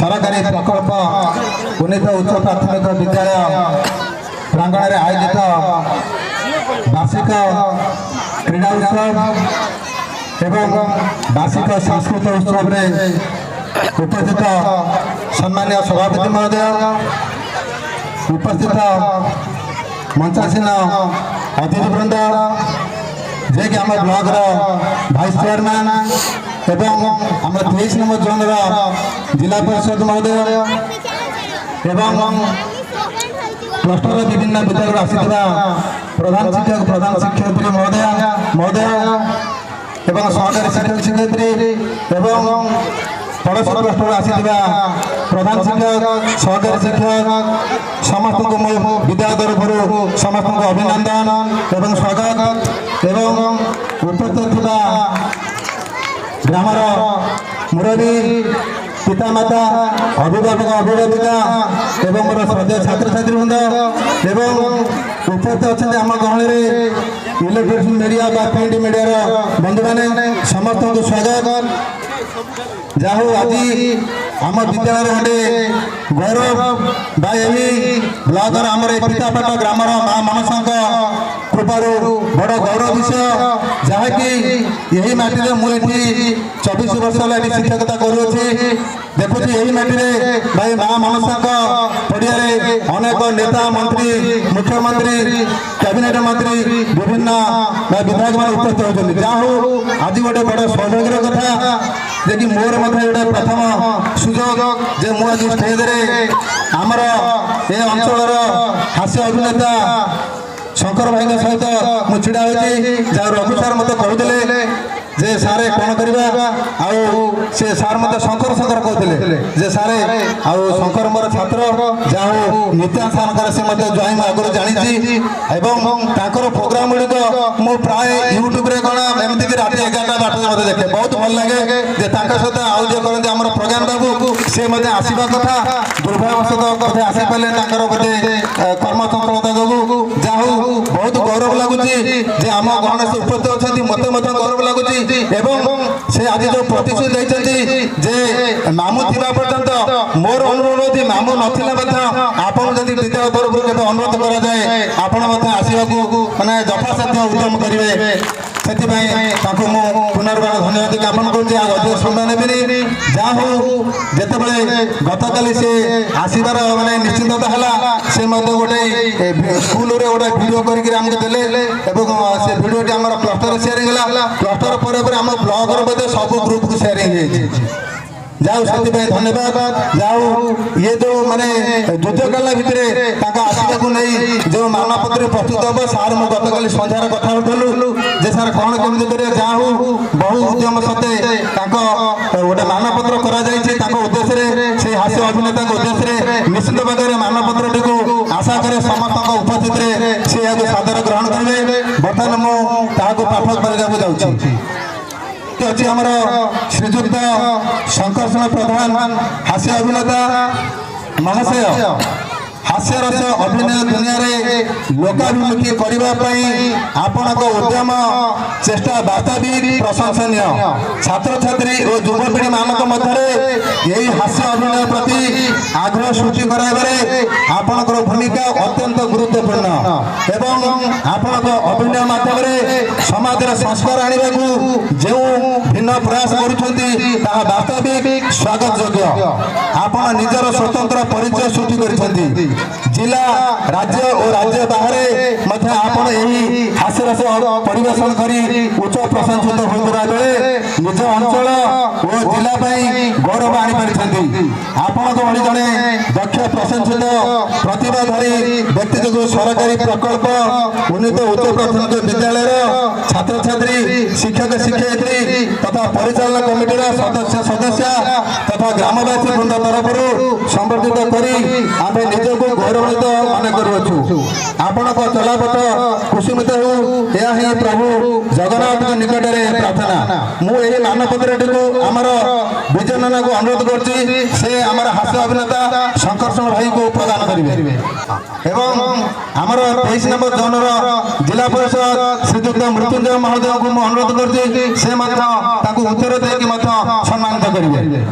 सरकारी प्रकल्प उन्नीत उच्च प्राथमिक विद्यालय प्रांगण में आयोजित वार्षिक क्रीड़ा उत्सव एवं वार्षिक सांस्कृतिक उत्सव में उपस्थित सम्मानीय सभापति महोदय, उपस्थित मंचासीन अतिथिवृंद, जे कि आम ब्लॉक भाइस चेयरमैन एवं आम 23 नंबर जोन जिला परिषद महोदय एवं क्लस्टर विभिन्न विद्यालय आसीथिबा प्रधान शिक्षक प्रधान शिक्षयित्री महोदय एवं सहकारी शिक्षक शिक्षयित्री एवं पड़ोसी क्लस्टर आसीथिबा प्रधान शिक्षक सहकारी शिक्षक समस्त को मो विद्यालय तरफ समस्त को अभिनंदन एवं स्वागत एवं उपस्थित थिबा ग्रामर मुरबी पितामाता अभिभावक अभिभाविका एवं मोर श्रद्धेय छात्र छात्री वृंद एवं उपस्थित अच्छा आम गहली इलेक्ट्रोनिक्स मीडिया प्रिंट मीडिया बंधु मैंने समस्त को स्वागत। जाहू आज आम विद्यालय गोटे गौरव ब्लॉक आम पितापाट ग्रामर माँ मनसा कृपारू बड़ गौरव विषय जहाँकि यही माटी मुझे 24 वर्ष है शिक्षकता करुच्छी देखुची यही माटी भाई माँ मनसा पड़िया अनेक नेता मंत्री मुख्यमंत्री कैबिनेट मंत्री विभिन्न विधायक मान उपस्थित होती जाहू आज गोटे बड़ सौभाग्यर कथा जे कि मोर गोटे प्रथम सुजोग जे मुझे स्टेज आमर ए अंचल हास्य अभिनेता शंकर भाई सहित मुझे छिड़ा होती जहाँ रघु सार मत कहते जे सारे कौन करवा से सार मत शंकर शंकर कहते जे सारे शंकर मोर छात्र जहाँ नित्यान सारकर से ज्वाई आगुरी जानी प्रोग्राम गुड़िक मु प्राय यूट्यूब रे कौन एमती राति 11टा 12टा मत देखे बहुत भल लगे जे सहित आउ जे करते आम प्रज्ञान बाबू से आसवा कथा दुर्भाग्यवश आसी पारे बोधे कर्म चंचलता जो जहाँ बहुत गौरव लगुच आम गणेश उपस्थित अच्छा मत गौरव लगुच से आज जो प्रतिश्रुति देते जे मामू थी पर्यंत मोर अनुरोध मामू ना आपन जदि विद्यालय तरफ केवल अनुरोध कराए आपण आसवाक मैंने यथासाध्य उद्यम करेंगे से पुनर्बार धन्यवाद ज्ञापन कर समय नेबी जहाँ हो जिते गतकाली से आसबार मैंने निश्चिंतता है से गोटे स्कूल गोटे भिडियो करके से भिडियो आम क्लस्टर सेयारिंग है क्लस्टर पर आम ब्लॉक सब ग्रुप को सेयारिंग जाऊ से धन्यवाद जाऊ ये जो माने युद्धकाल भितर आसवा नहीं जो मानपत्र प्रस्तुत हम सार मुझे गतकाली संध्यार कथा उठलु जे सार कौन केमी कर जाऊ बहु उद्यम सत्ते गोटे मानपत्र उद्देश्य से हास्य अभिनेता उद्देश्य निश्चित भाव में मानपत्र टी आशा करे समस्त उपस्थित से सादर ग्रहण करेंगे। बर्तमान मुझे पाठ करने जाऊँगी अच्छी आमर श्रीजुक्त शंकर प्रधान हास्य अभिनेता महाशय हास्य रस अभिनय दुनिया लोकाभिमुखी करने आपण उद्यम चेष्टा वास्तविक प्रशंसनीय छात्र छात्री और युवपीढ़ी मानक मध्य यही हास्य अभिनय प्रति आग्रह सृष्टि कराइबारे आपणकर भूमिका अत्यंत गुरुत्वपूर्ण एवं आपण अभिनय माध्यम समाज संस्कार आने जो भिन्न प्रयास कर वास्तविक स्वागत योग्य आपण निजर स्वतंत्र परिचय सृष्टि कर जिला राज्य और राज्य बाहर आपण यही हास्यरस परिवेशन करी उच्च प्रशंसित होता बेले निज अंचल और जिला गौरव आनी पारी आपण भली जड़े दक्ष प्रशंसित प्रतिभाधारी व्यक्ति जो सरकारी प्रकल्प उन्नीत उच्च प्राथमिक विद्यालय छात्र छात्री शिक्षक शिक्षयित्री तथा परिचालन कमिटीर सदस्य तथा ग्रामवासी वृंद तरफ संबर्धित करी आम निजक गौरवान्वित मन करुछु आपण चलापथ कुसुमित हो यह प्रभु जगन्नाथ निकट में प्रार्थना मुझे मानपत्र टी आमर विजय नाना को अनुरोध कर हास्य अभिनेता शंकर भाई को प्रदान करेंगे एवं आमर 23 नंबर जोन जिला परिषद श्रीजुक्त मृत्युंजय महोदय को अनुरोध कर उत्तर देकी सम्मानित करेंगे।